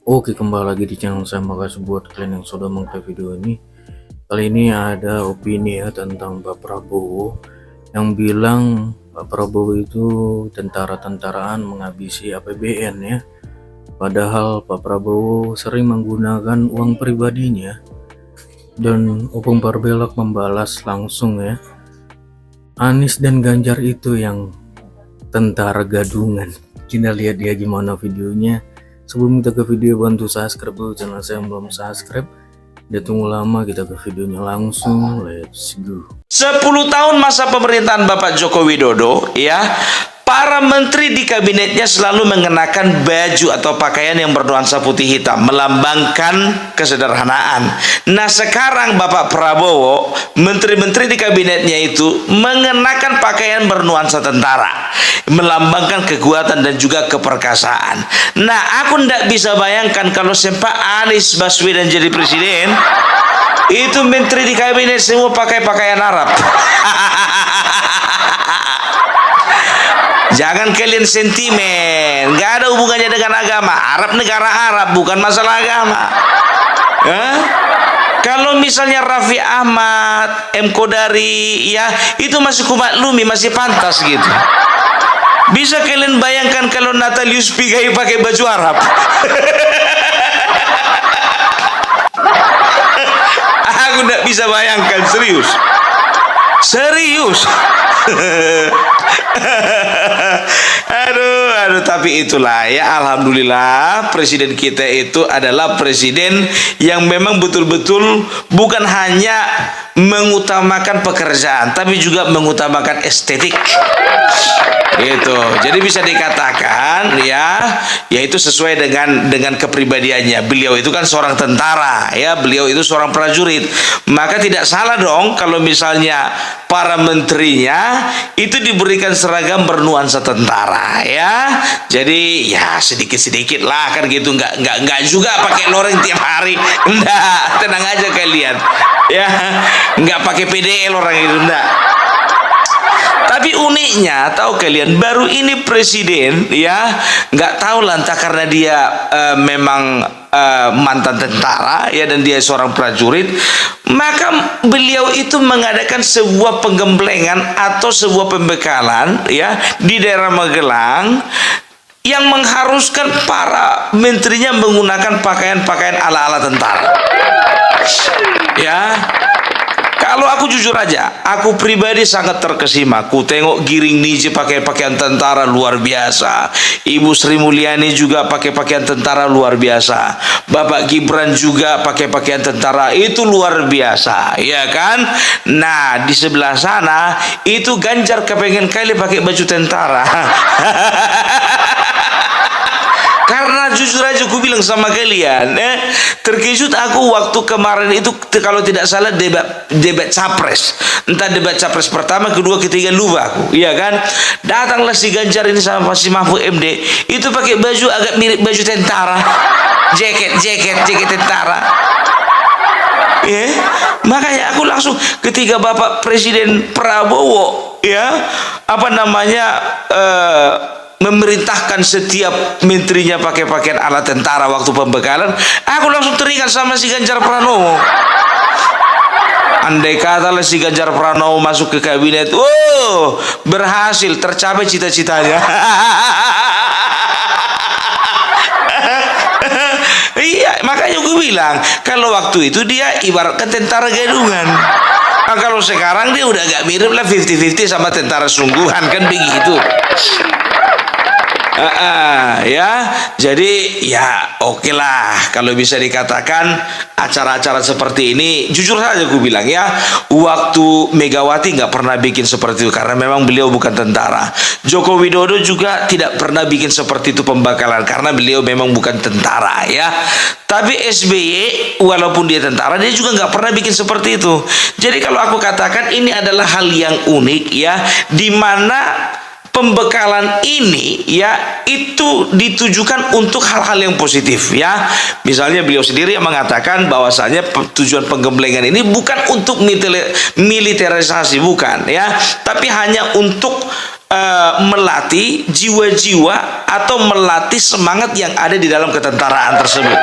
Oke, kembali lagi di channel saya. Makasih buat kalian yang sudah mengklik video ini. Kali ini ada opini ya tentang Pak Prabowo yang bilang Pak Prabowo itu tentara-tentaraan menghabisi APBN ya. Padahal Pak Prabowo sering menggunakan uang pribadinya, dan Opung Parbelok membalas langsung ya, Anies dan Ganjar itu yang tentara gadungan. Kita lihat ya gimana videonya. Sebelum kita ke video, bantu subscribe dulu channel saya yang belum subscribe. Dia tunggu lama, kita ke videonya langsung. Let's go. 10 tahun masa pemerintahan Bapak Joko Widodo, ya, para menteri di kabinetnya selalu mengenakan baju atau pakaian yang bernuansa putih hitam, melambangkan kesederhanaan. Nah, sekarang Bapak Prabowo, menteri-menteri di kabinetnya itu mengenakan pakaian bernuansa tentara, melambangkan kekuatan dan juga keperkasaan. Nah, aku tidak bisa bayangkan kalau Pak Anies Baswedan jadi presiden, itu menteri di kabinet semua pakai pakaian Arab. Jangan kalian sentimen, nggak ada hubungannya dengan agama. Arab negara Arab, bukan masalah agama. Kalau misalnya Raffi Ahmad, M. Kodari, ya itu masih kumaklumi, masih pantas gitu. Bisa kalian bayangkan kalau Natalius Pigai pakai baju Arab? Aku tidak bisa bayangkan, serius. aduh, tapi itulah ya, alhamdulillah presiden kita itu adalah presiden yang memang betul-betul bukan hanya mengutamakan pekerjaan, tapi juga mengutamakan estetik. Gitu. Jadi bisa dikatakan ya, yaitu sesuai dengan kepribadiannya. Beliau itu kan seorang tentara, ya, beliau itu seorang prajurit. Maka tidak salah dong kalau misalnya para menterinya itu diberikan seragam bernuansa tentara, ya. Jadi ya sedikit-sedikit lah kan gitu, nggak juga pakai loreng tiap hari. Enggak, tenang aja kalian. Ya, nggak pakai PDL orang itu, enggak. Tapi uniknya, tahu kalian, baru ini presiden, ya, nggak tahu lah, entah karena dia memang mantan tentara, ya, dan dia seorang prajurit, maka beliau itu mengadakan sebuah penggemblengan atau sebuah pembekalan, ya, di daerah Magelang yang mengharuskan para menterinya menggunakan pakaian-pakaian ala-ala tentara. Ya. Kalau aku jujur aja, aku pribadi sangat terkesima. Aku tengok Giring Niji pakai pakaian tentara luar biasa. Ibu Sri Mulyani juga pakai pakaian tentara luar biasa. Bapak Gibran juga pakai pakaian tentara, itu luar biasa, ya kan? Nah, di sebelah sana itu Ganjar kepengen kali pakai baju tentara. Karena jujur aja aku bilang sama kalian, terkejut aku waktu kemarin itu, kalau tidak salah debat capres, entah debat capres pertama, kedua, ketiga, lupa aku, iya kan? Datanglah si Ganjar ini sama si Mahfud MD, itu pakai baju agak mirip baju tentara, jaket tentara. Ya, makanya aku langsung ketika Bapak Presiden Prabowo, ya, apa namanya, memerintahkan setiap menterinya pakai pakaian ala tentara waktu pembekalan, aku langsung teringat sama si Ganjar Pranowo. Andai kata si Ganjar Pranowo masuk ke kabinet, berhasil, tercapai cita-citanya. Iya, makanya gue bilang kalau waktu itu dia ibaratkan tentara gadungan. Nah, kalau sekarang dia udah agak mirip lah, 50-50 sama tentara sungguhan, kan begitu. Ya, jadi ya oke lah kalau bisa dikatakan acara-acara seperti ini. Jujur saja aku bilang ya, waktu Megawati nggak pernah bikin seperti itu karena memang beliau bukan tentara. Joko Widodo juga tidak pernah bikin seperti itu pembakalan karena beliau memang bukan tentara, ya. Tapi SBY walaupun dia tentara, dia juga nggak pernah bikin seperti itu. Jadi kalau aku katakan ini adalah hal yang unik, ya, di mana pembekalan ini, ya, itu ditujukan untuk hal-hal yang positif, ya. Misalnya beliau sendiri yang mengatakan bahwasanya tujuan penggemblengan ini bukan untuk militerisasi, bukan, ya, tapi hanya untuk melatih jiwa-jiwa atau melatih semangat yang ada di dalam ketentaraan tersebut.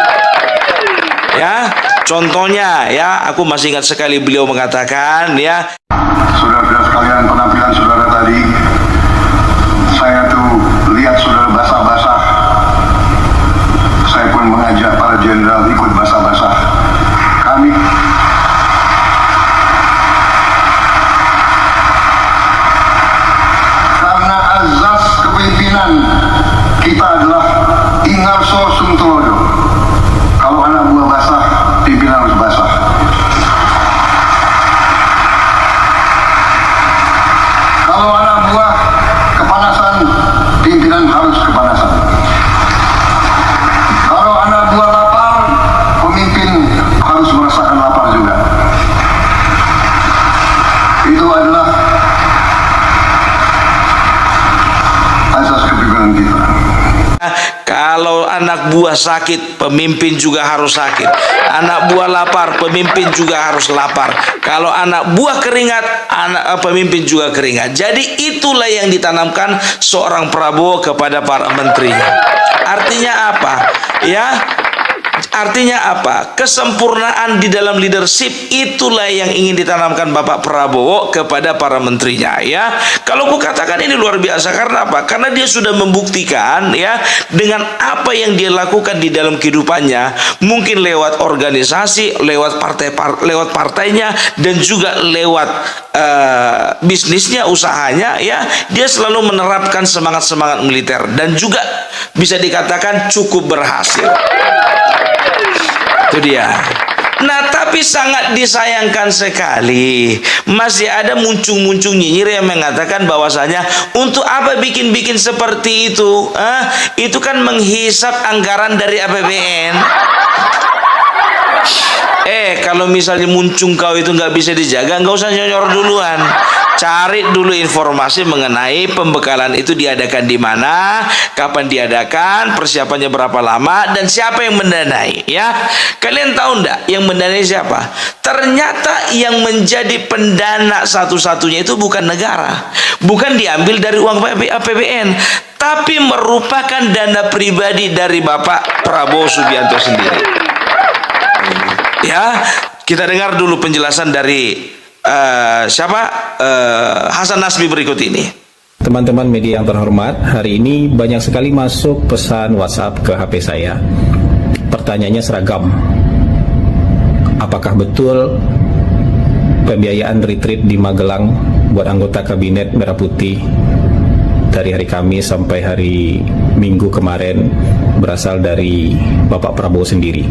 Ya, contohnya ya, aku masih ingat sekali beliau mengatakan ya, saudara-saudara sekalian, penampilan saudara tadi, saya tuh lihat saudara basah-basah. Saya pun mengajak para jenderal ikut basah-basah. Kami karena azas kepemimpinan kita adalah Ingarso Sungtolodo. Kalau anak buah basah, pimpinan harus basah. Kalau anak buah kepanasan, pimpinan harus kepanasan. Kalau anak buah lapar, pemimpin harus merasakan lapar juga. Itu adalah asas kepemimpinan kita. kalau anak buah sakit, pemimpin juga harus sakit. Anak buah lapar, pemimpin juga harus lapar. Kalau anak buah keringat, pemimpin juga keringat. Jadi itulah yang ditanamkan seorang Prabowo kepada para menterinya. Artinya apa? Ya, artinya apa? Kesempurnaan di dalam leadership itulah yang ingin ditanamkan Bapak Prabowo kepada para menterinya, ya. Kalau aku katakan ini luar biasa karena apa? Karena dia sudah membuktikan, ya, dengan apa yang dia lakukan di dalam kehidupannya, mungkin lewat organisasi, lewat lewat partainya, dan juga lewat bisnisnya, usahanya, ya. Dia selalu menerapkan semangat-semangat militer dan juga bisa dikatakan cukup berhasil. Itu dia. Nah, tapi sangat disayangkan sekali masih ada muncul-muncul nyinyir yang mengatakan bahwasanya untuk apa bikin-bikin seperti itu? Itu kan menghisap anggaran dari APBN. Kalau misalnya muncul kau itu nggak bisa dijaga, nggak usah nyor duluan. Cari dulu informasi mengenai pembekalan itu diadakan di mana, kapan diadakan, persiapannya berapa lama, dan siapa yang mendanai, ya. Kalian tahu enggak yang mendanai siapa? Ternyata yang menjadi pendana satu-satunya itu bukan negara, bukan diambil dari uang APBN, tapi merupakan dana pribadi dari Bapak Prabowo Subianto sendiri. Ya, kita dengar dulu penjelasan dari Hasan Nasbi berikut ini. Teman-teman media yang terhormat, hari ini banyak sekali masuk pesan WhatsApp ke HP saya. Pertanyaannya seragam. Apakah betul pembiayaan retreat di Magelang buat anggota kabinet Merah Putih dari hari Kamis sampai hari Minggu kemarin berasal dari Bapak Prabowo sendiri?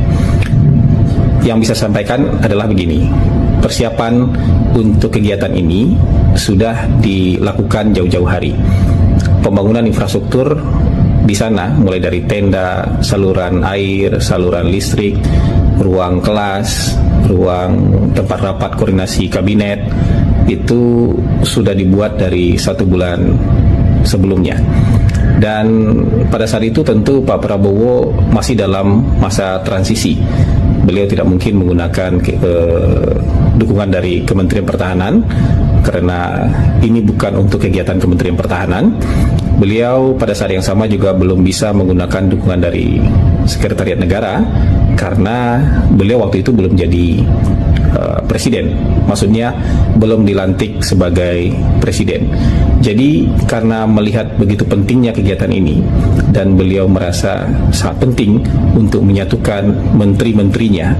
Yang bisa saya sampaikan adalah begini. Persiapan untuk kegiatan ini sudah dilakukan jauh-jauh hari. Pembangunan infrastruktur di sana mulai dari tenda, saluran air, saluran listrik, ruang kelas, ruang tempat rapat koordinasi kabinet itu sudah dibuat dari 1 bulan sebelumnya. Dan pada saat itu tentu Pak Prabowo masih dalam masa transisi. Beliau tidak mungkin menggunakan dukungan dari Kementerian Pertahanan karena ini bukan untuk kegiatan Kementerian Pertahanan. Beliau pada saat yang sama juga belum bisa menggunakan dukungan dari Sekretariat Negara karena beliau waktu itu belum jadi presiden, maksudnya belum dilantik sebagai presiden. Jadi karena melihat begitu pentingnya kegiatan ini dan beliau merasa sangat penting untuk menyatukan menteri-menterinya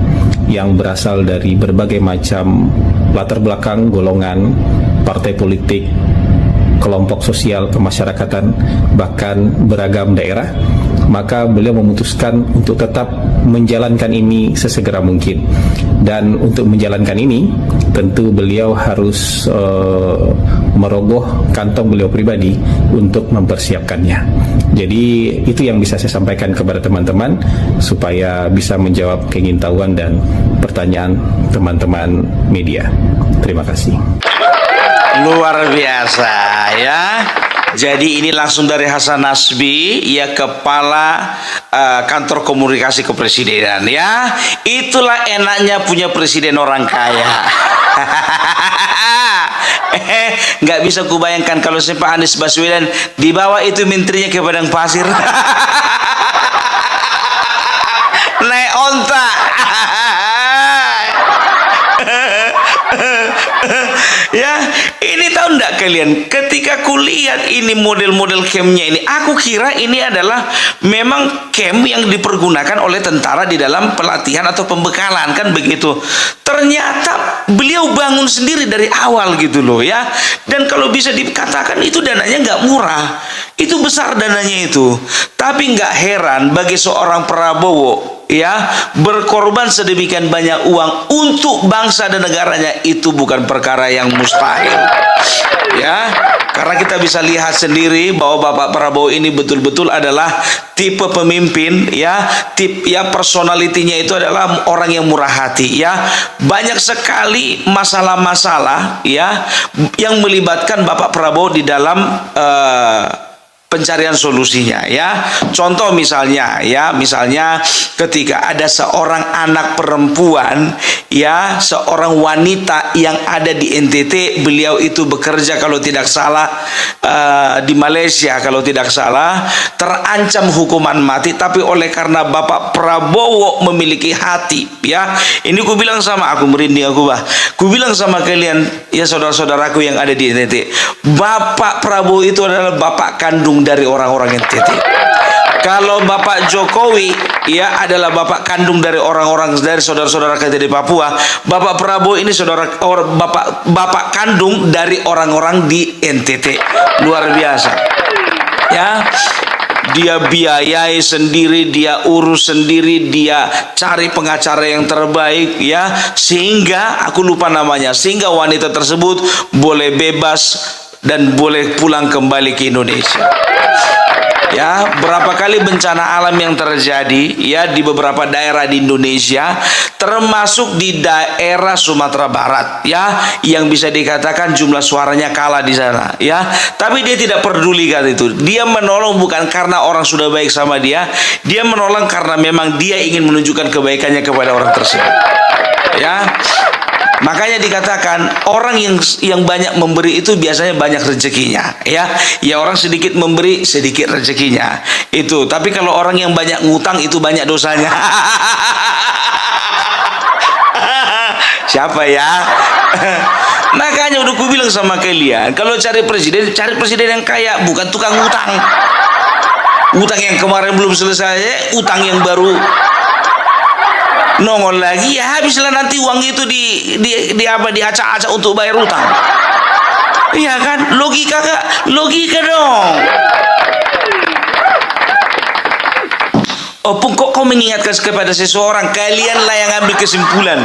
yang berasal dari berbagai macam latar belakang, golongan, partai politik, kelompok sosial kemasyarakatan, bahkan beragam daerah, maka beliau memutuskan untuk tetap menjalankan ini sesegera mungkin. Dan untuk menjalankan ini tentu beliau harus merogoh kantong beliau pribadi untuk mempersiapkannya. Jadi itu yang bisa saya sampaikan kepada teman-teman supaya bisa menjawab keingintahuan dan pertanyaan teman-teman media. Terima kasih. Luar biasa, ya. Jadi ini langsung dari Hasan Nasbi, ya, Kepala Kantor Komunikasi Kepresidenan, ya. Itulah enaknya punya presiden orang kaya. Nggak bisa kubayangkan kalau si Pak Anies Baswedan dibawa itu menterinya ke padang pasir. Naik onta. Ya, ini tahu enggak kalian, ketika kulihat ini model-model campnya ini, aku kira ini adalah memang camp yang dipergunakan oleh tentara di dalam pelatihan atau pembekalan, kan begitu. Ternyata beliau bangun sendiri dari awal gitu loh ya. Dan kalau bisa dikatakan itu dananya nggak murah, itu besar dananya itu. Tapi nggak heran bagi seorang Prabowo ya, berkorban sedemikian banyak uang untuk bangsa dan negaranya, itu bukan perkara yang mustahil ya, karena kita bisa lihat sendiri bahwa Bapak Prabowo ini betul-betul adalah tipe pemimpin ya, personalitinya itu adalah orang yang murah hati ya. Banyak sekali masalah-masalah ya yang melibatkan Bapak Prabowo di dalam pencarian solusinya ya. Contoh misalnya ketika ada seorang anak perempuan ya, seorang wanita yang ada di NTT, beliau itu bekerja kalau tidak salah di Malaysia kalau tidak salah, terancam hukuman mati, tapi oleh karena Bapak Prabowo memiliki hati ya. Ini ku bilang sama, aku merinding ku bilang sama kalian ya, saudara-saudaraku yang ada di NTT, Bapak Prabowo itu adalah bapak kandung dari orang-orang NTT. Kalau Bapak Jokowi ya adalah bapak kandung dari orang-orang, dari saudara-saudara kita di Papua, Bapak Prabowo ini bapak kandung dari orang-orang di NTT. Luar biasa ya. Dia biayai sendiri, dia urus sendiri, dia cari pengacara yang terbaik ya, sehingga aku lupa namanya, sehingga wanita tersebut boleh bebas dan boleh pulang kembali ke Indonesia. Ya, berapa kali bencana alam yang terjadi ya di beberapa daerah di Indonesia, termasuk di daerah Sumatera Barat ya, yang bisa dikatakan jumlah suaranya kalah di sana ya, tapi dia tidak peduli kan itu. Dia menolong bukan karena orang sudah baik sama dia menolong karena memang dia ingin menunjukkan kebaikannya kepada orang tersebut ya. Makanya dikatakan orang yang banyak memberi itu biasanya banyak rezekinya ya. Ya, orang sedikit memberi sedikit rezekinya itu. Tapi kalau orang yang banyak ngutang itu banyak dosanya. Siapa ya? Makanya udah ku bilang sama kalian, kalau cari presiden yang kaya, bukan tukang utang. Utang yang kemarin belum selesai, utang yang baru nongol lagi ya, habislah nanti uang itu diacak-acak untuk bayar utang. Iya kan? Logika dong. Oh, kok kau mengingatkan kepada seseorang, kalianlah yang ambil kesimpulan.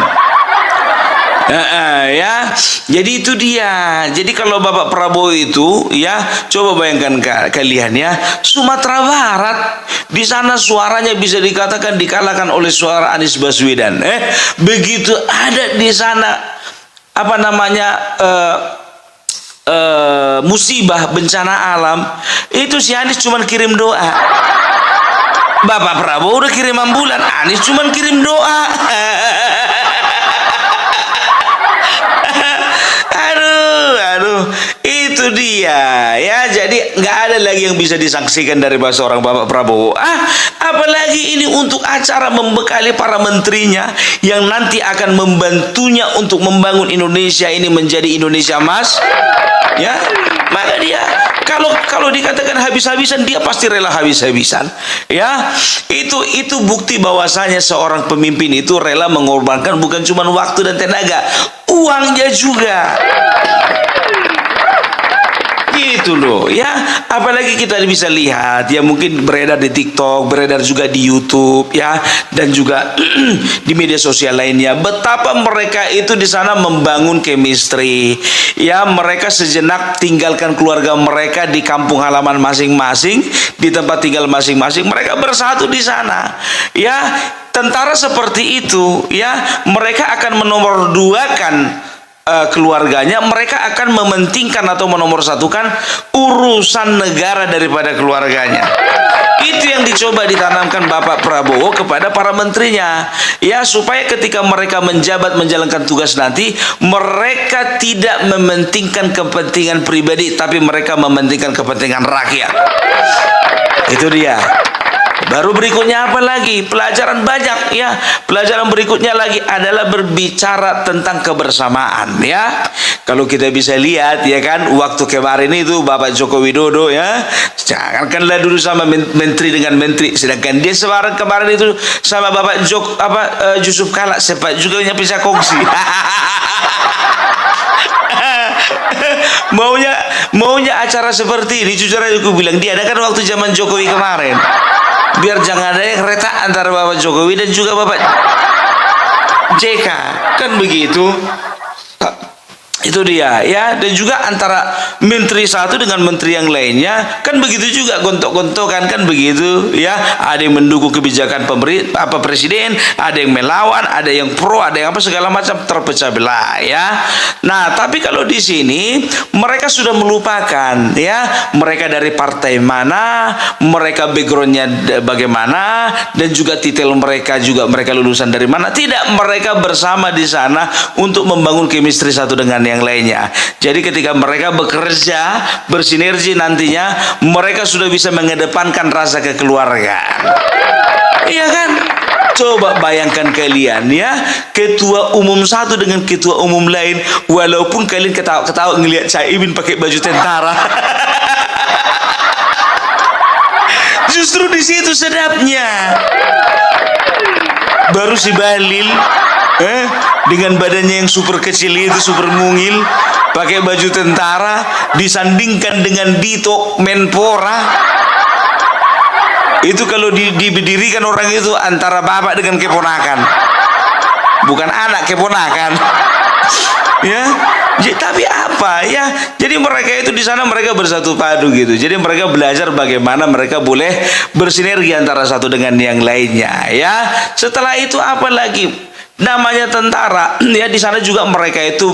Ya, jadi itu dia. Jadi kalau Bapak Prabowo itu ya, coba bayangkan kalian ya, Sumatera Barat, di sana suaranya bisa dikatakan dikalahkan oleh suara Anies Baswedan. Begitu ada di sana apa namanya musibah bencana alam, itu si Anies cuma kirim doa. Bapak Prabowo udah kirim ambulan, Anies cuma kirim doa. Aduh, itu dia ya. Jadi nggak ada lagi yang bisa disaksikan dari seorang Bapak Prabowo. Apalagi ini untuk acara membekali para menterinya yang nanti akan membantunya untuk membangun Indonesia ini menjadi Indonesia Emas. Ya, maka dia kalau dikatakan habis-habisan, dia pasti rela habis-habisan. Ya, itu bukti bahwasanya seorang pemimpin itu rela mengorbankan bukan cuma waktu dan tenaga, uangnya juga. Gitu loh ya. Apalagi kita bisa lihat ya, mungkin beredar di TikTok, beredar juga di YouTube ya, dan juga di media sosial lainnya, betapa mereka itu di sana membangun chemistry ya. Mereka sejenak tinggalkan keluarga mereka di kampung halaman masing-masing, di tempat tinggal masing-masing, mereka bersatu di sana ya. Tentara seperti itu ya, mereka akan menomorduakan keluarganya, mereka akan mementingkan atau menomorsatukan urusan negara daripada keluarganya. Itu yang coba ditanamkan Bapak Prabowo kepada para menterinya, ya, supaya ketika mereka menjabat menjalankan tugas nanti, mereka tidak mementingkan kepentingan pribadi, tapi mereka mementingkan kepentingan rakyat. Itu dia. Baru berikutnya apa lagi? Pelajaran banyak, ya. Pelajaran berikutnya lagi adalah berbicara tentang kebersamaan, ya. Kalau kita bisa lihat, ya kan, waktu kemarin itu Bapak Joko Widodo, ya, jangankanlah dulu sama menteri dengan menteri, sedangkan dia kemarin itu sama Bapak Yusuf Kala, sempat juga bisa kongsi. maunya acara seperti ini, jujur aja aku bilang, diadakan waktu zaman Jokowi kemarin, biar jangan ada yang retak antara Bapak Jokowi dan juga Bapak JK, kan begitu. Itu dia, ya. Dan juga antara menteri satu dengan menteri yang lainnya, kan begitu juga, gontok-gontokan, kan begitu, ya. Ada yang mendukung kebijakan presiden, ada yang melawan, ada yang pro, ada yang apa, segala macam, terpecah belah, ya. Nah, tapi kalau di sini mereka sudah melupakan, ya, mereka dari partai mana, mereka backgroundnya bagaimana, dan juga titel mereka juga, mereka lulusan dari mana. Tidak, mereka bersama di sana untuk membangun chemistry satu dengan yang lainnya. Jadi ketika mereka bekerja bersinergi nantinya, mereka sudah bisa mengedepankan rasa kekeluargaan. Iya kan? Coba bayangkan kalian, ya, ketua umum satu dengan ketua umum lain, walaupun kalian ketawa-ketawa ngelihat Caimin pakai baju tentara. Justru di situ sedapnya. Baru si Balil, dengan badannya yang super kecil itu, super mungil, pakai baju tentara, disandingkan dengan Dito Menpora. Itu kalau diberdirikan orang itu antara bapak dengan keponakan, bukan anak, keponakan. Ya, tapi apa, ya? Jadi mereka itu di sana mereka bersatu padu gitu. Jadi mereka belajar bagaimana mereka boleh bersinergi antara satu dengan yang lainnya, ya. Setelah itu apa lagi? Namanya tentara, ya, di sana juga mereka itu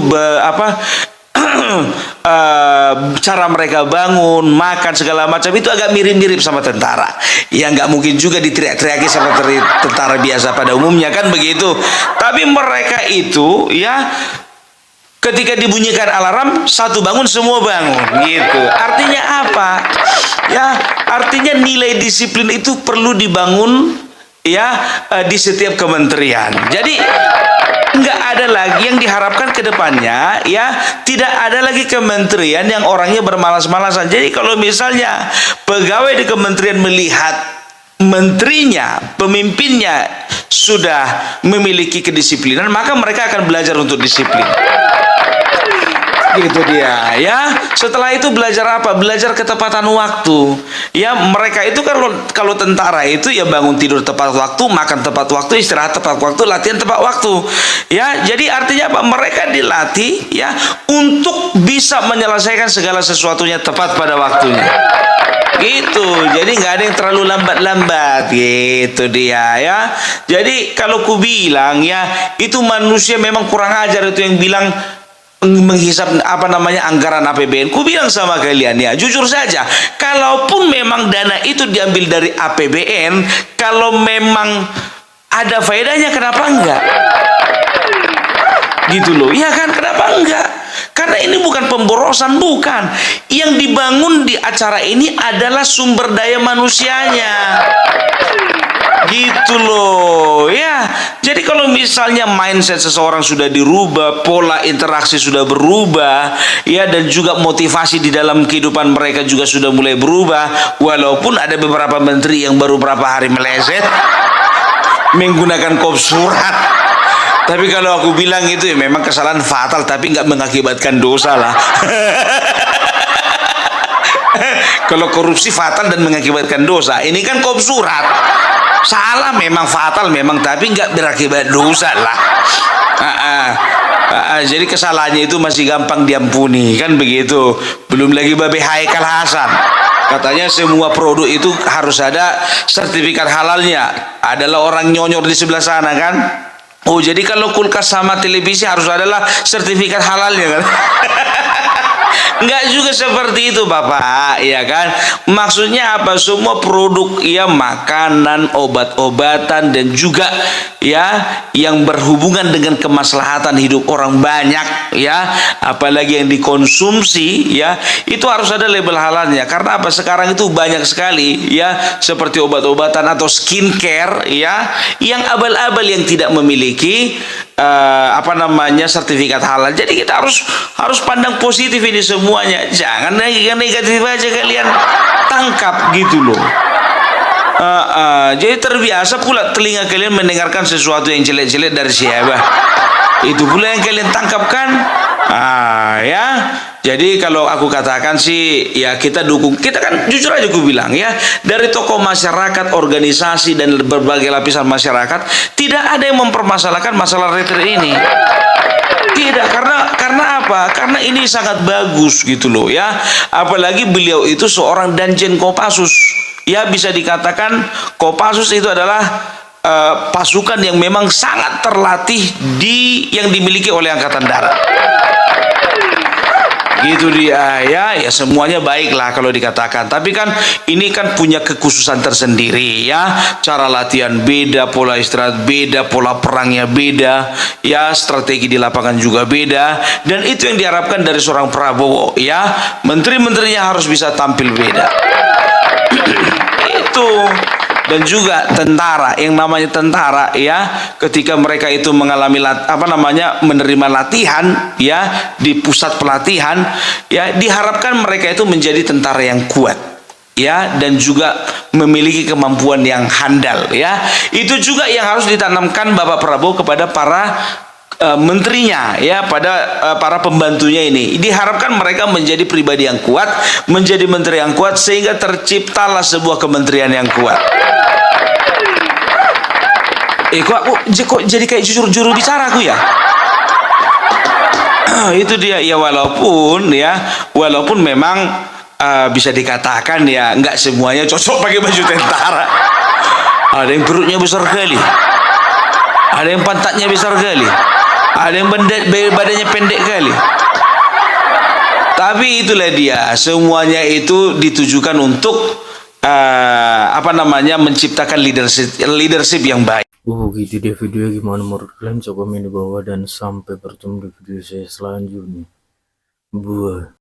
cara mereka bangun, makan, segala macam itu agak mirip-mirip sama tentara. Ya nggak mungkin juga diteriak-teriaki seperti tentara biasa pada umumnya, kan begitu. Tapi mereka itu, ya, ketika dibunyikan alarm, satu bangun semua bangun, gitu. Artinya apa? Ya, artinya nilai disiplin itu perlu dibangun, ya, di setiap kementerian. Jadi nggak ada lagi yang diharapkan ke depannya, ya, tidak ada lagi kementerian yang orangnya bermalas-malasan. Jadi kalau misalnya pegawai di kementerian melihat menterinya, pemimpinnya sudah memiliki kedisiplinan, maka mereka akan belajar untuk disiplin. Gitu dia, ya. Setelah itu belajar apa? Belajar ketepatan waktu. Ya, mereka itu kalau tentara itu ya bangun tidur tepat waktu, makan tepat waktu, istirahat tepat waktu, latihan tepat waktu. Ya, jadi artinya apa? Mereka dilatih, ya, untuk bisa menyelesaikan segala sesuatunya tepat pada waktunya. Gitu. Jadi nggak ada yang terlalu lambat-lambat, gitu dia, ya. Jadi kalau ku bilang, ya, itu manusia memang kurang ajar itu yang bilang menghisap anggaran APBN. Ku bilang sama kalian, ya, jujur saja, kalaupun memang dana itu diambil dari APBN, kalau memang ada faedahnya, kenapa enggak? Gitu loh, ya kan, kenapa enggak? Karena ini bukan pemborosan, bukan. Yang dibangun di acara ini adalah sumber daya manusianya. Gitu loh, ya. Jadi kalau misalnya mindset seseorang sudah dirubah, pola interaksi sudah berubah, ya, dan juga motivasi di dalam kehidupan mereka juga sudah mulai berubah, walaupun ada beberapa menteri yang baru berapa hari meleset menggunakan kop surat. Tapi kalau aku bilang itu, ya, memang kesalahan fatal, tapi nggak mengakibatkan dosa lah. Kalau korupsi fatal dan mengakibatkan dosa, ini kan kop surat. Salah memang, fatal memang, tapi nggak berakibat dosa lah. Jadi kesalahannya itu masih gampang diampuni, kan begitu. Belum lagi Babe Haikal Hasan, katanya semua produk itu harus ada sertifikat halalnya. Adalah orang nyonyor di sebelah sana, kan. Oh, jadi kalau kulkas sama televisi harus adalah sertifikat halalnya, kan. Enggak juga seperti itu Bapak, ya kan? Maksudnya apa? Semua produk ya makanan, obat-obatan dan juga ya yang berhubungan dengan kemaslahatan hidup orang banyak ya, apalagi yang dikonsumsi ya, itu harus ada label halalnya. Karena apa? Sekarang itu banyak sekali ya seperti obat-obatan atau skincare ya yang abal-abal yang tidak memiliki sertifikat halal. Jadi kita harus pandang positif ini semuanya, jangan negatif aja kalian tangkap gitu loh. Jadi terbiasa pula telinga kalian mendengarkan sesuatu yang jelek-jelek dari siapa, itu pula yang kalian tangkapkan. Ya jadi kalau aku katakan sih ya kita dukung, kita kan jujur aja aku bilang ya, dari tokoh masyarakat, organisasi dan berbagai lapisan masyarakat tidak ada yang mempermasalahkan masalah retret ini. Tidak, karena apa? Karena ini sangat bagus gitu loh ya. Apalagi beliau itu seorang Danjen Kopassus. Ya bisa dikatakan Kopassus itu adalah pasukan yang memang sangat terlatih yang dimiliki oleh Angkatan Darat. Gitu dia ya semuanya baiklah kalau dikatakan, tapi kan ini kan punya kekhususan tersendiri ya, cara latihan beda, pola istirahat beda, pola perangnya beda ya, strategi di lapangan juga beda, dan itu yang diharapkan dari seorang Prabowo ya, menteri-menterinya harus bisa tampil beda. Itu. Dan juga tentara, yang namanya tentara ya, ketika mereka itu mengalami menerima latihan ya di pusat pelatihan ya, diharapkan mereka itu menjadi tentara yang kuat ya, dan juga memiliki kemampuan yang handal ya. Itu juga yang harus ditanamkan Bapak Prabowo kepada para menterinya ya, pada para pembantunya ini. Diharapkan mereka menjadi pribadi yang kuat, menjadi menteri yang kuat, sehingga terciptalah sebuah kementerian yang kuat. Kok jadi kayak juru bicara aku ya? Itu dia ya, walaupun memang bisa dikatakan ya nggak semuanya cocok pakai baju tentara. Ada yang perutnya besar kali, ada yang pantatnya besar kali, ada yang badannya pendek kali. Tapi itulah dia, semuanya itu ditujukan untuk menciptakan leadership yang baik. Gitu dia videonya, gimana menurut kalian? Coba komen di bawah dan sampai bertemu di video saya selanjutnya. Buah.